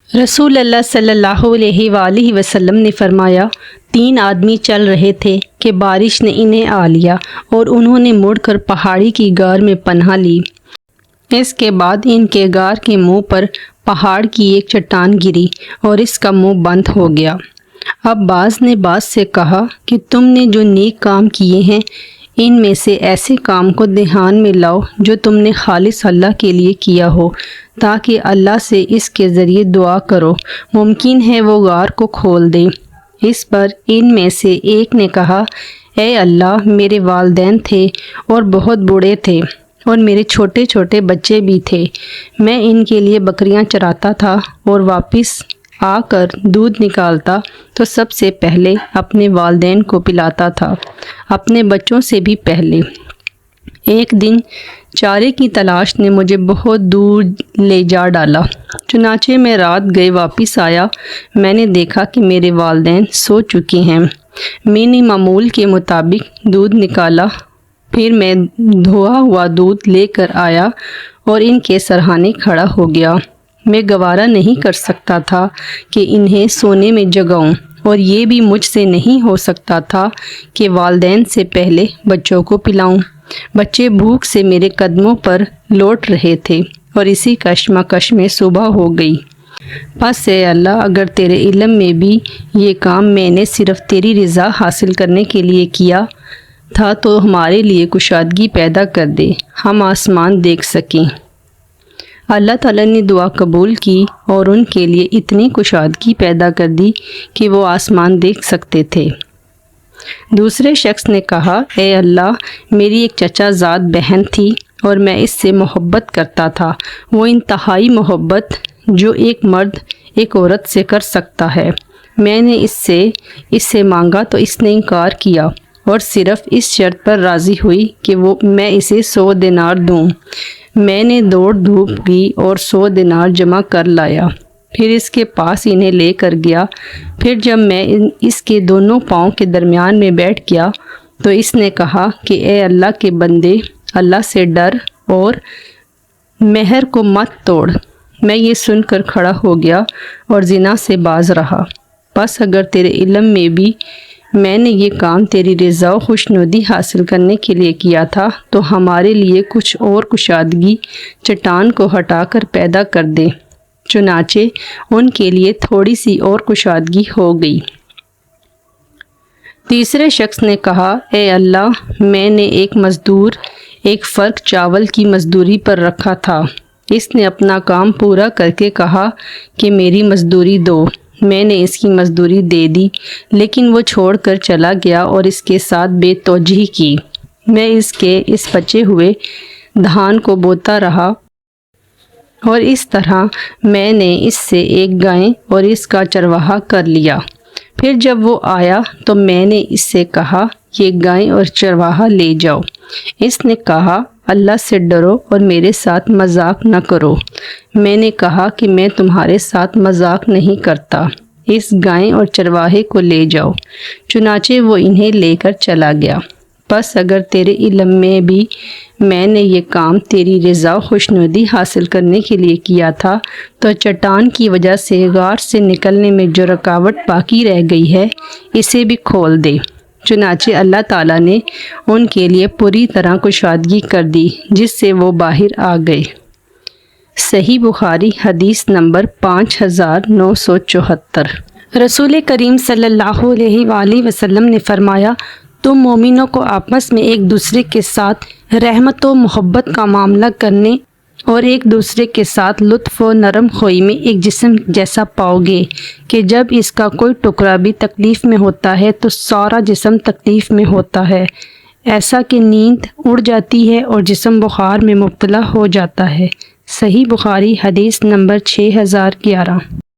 رسول اللہ صلی اللہ علیہ وآلہ وسلم نے فرمایا، 3 آدمی چل رہے تھے کہ بارش نے انہیں آ لیا اور انہوں نے مڑ کر پہاڑی کی غار میں پناہ لی۔ اس کے بعد ان کے غار کے منہ پر پہاڑ کی ایک چٹان گری اور اس کا منہ بند ہو گیا۔ اب بعض نے بعض سے کہا کہ تم نے جو نیک کام کیے ہیں ان میں سے ایسے کام کو دھیان میں لاؤ جو تم نے خالص اللہ کے لیے کیا ہو، تاکہ اللہ سے اس کے ذریعے دعا کرو، ممکن ہے وہ غار کو کھول دے۔ اس پر ان میں سے ایک نے کہا، اے اللہ، میرے والدین تھے اور بہت بوڑھے تھے اور میرے چھوٹے چھوٹے بچے بھی تھے۔ میں ان کے لیے بکریاں چراتا تھا اور واپس آ کر دودھ نکالتا تو سب سے پہلے اپنے والدین کو پلاتا تھا، اپنے بچوں سے بھی پہلے۔ ایک دن چارے کی تلاش نے مجھے بہت دور لے جا ڈالا، چنانچہ میں رات گئے واپس آیا۔ میں نے دیکھا کہ میرے والدین سو چکے ہیں۔ میں نے معمول کے مطابق دودھ نکالا، پھر میں دھویا ہوا دودھ لے کر آیا اور ان کے سرہانے کھڑا ہو گیا۔ میں گوارا نہیں کر سکتا تھا کہ انہیں سونے میں جگاؤں، اور یہ بھی مجھ سے نہیں ہو سکتا تھا کہ والدین سے پہلے بچوں کو پلاؤں۔ بچے بھوک سے میرے قدموں پر لوٹ رہے تھے اور اسی کشمکش میں صبح ہو گئی۔ پس اے اللہ، اگر تیرے علم میں بھی یہ کام میں نے صرف تیری رضا حاصل کرنے کے لیے کیا تھا تو ہمارے لیے کشادگی پیدا کر دے، ہم آسمان دیکھ سکیں۔ اللہ تعالیٰ نے دعا قبول کی اور ان کے لیے اتنی کشادگی پیدا کر دی کہ وہ آسمان دیکھ سکتے تھے۔ دوسرے شخص نے کہا، اے اللہ، میری ایک چچا زاد بہن تھی اور میں اس سے محبت کرتا تھا، وہ انتہائی محبت جو ایک مرد ایک عورت سے کر سکتا ہے۔ میں نے اس سے مانگا تو اس نے انکار کیا اور صرف اس شرط پر راضی ہوئی کہ میں اسے 100 دینار دوں۔ میں نے دوڑ دھوپ کی اور 100 دینار جمع کر لایا، پھر اس کے پاس انہیں لے کر گیا۔ پھر جب میں اس کے دونوں پاؤں کے درمیان میں بیٹھ گیا تو اس نے کہا کہ اے اللہ کے بندے، اللہ سے ڈر اور مہر کو مت توڑ۔ میں یہ سن کر کھڑا ہو گیا اور زنا سے باز رہا۔ بس اگر تیرے علم میں بھی میں نے یہ کام تیری رضا و خوشنودی حاصل کرنے کے لیے کیا تھا تو ہمارے لیے کچھ اور کشادگی چٹان کو ہٹا کر پیدا کر دے۔ چنانچہ ان کے لیے تھوڑی سی اور کشادگی ہو گئی۔ تیسرے شخص نے کہا، اے اللہ، میں نے ایک مزدور ایک فرق چاول کی مزدوری پر رکھا تھا۔ اس نے اپنا کام پورا کر کے کہا کہ میری مزدوری دو۔ میں نے اس کی مزدوری دے دی، لیکن وہ چھوڑ کر چلا گیا اور اس کے ساتھ بے توجہی کی۔ میں اس بچے ہوئے دھان کو بوتا رہا اور اس طرح میں نے اس سے ایک گائے اور اس کا چرواہا کر لیا۔ پھر جب وہ آیا تو میں نے اس سے کہا، یہ گائے اور چرواہا لے جاؤ۔ اس نے کہا، اللہ سے ڈرو اور میرے ساتھ مذاق نہ کرو۔ میں نے کہا کہ میں تمہارے ساتھ مذاق نہیں کرتا، اس گائے اور چرواہے کو لے جاؤ۔ چنانچہ وہ انہیں لے کر چلا گیا۔ بس اگر تیرے علم میں بھی میں نے یہ کام تیری رضا و خوشنودی حاصل کرنے کے لیے کیا تھا تو چٹان کی وجہ سے غار سے نکلنے میں جو رکاوٹ باقی رہ گئی ہے اسے بھی کھول دے۔ چنانچہ اللہ تعالیٰ نے ان کے لیے پوری طرح کشادگی کر دی جس سے وہ باہر آ گئے۔ صحیح بخاری حدیث نمبر 5974۔ رسول کریم صلی اللہ علیہ وآلہ وسلم نے فرمایا، تم مومنوں کو آپس میں ایک دوسرے کے ساتھ رحمت و محبت کا معاملہ کرنے اور ایک دوسرے کے ساتھ لطف و نرم خوئی میں ایک جسم جیسا پاؤ گے کہ جب اس کا کوئی ٹکڑا بھی تکلیف میں ہوتا ہے تو سارا جسم تکلیف میں ہوتا ہے، ایسا کہ نیند اڑ جاتی ہے اور جسم بخار میں مبتلا ہو جاتا ہے۔ صحیح بخاری حدیث نمبر 6011۔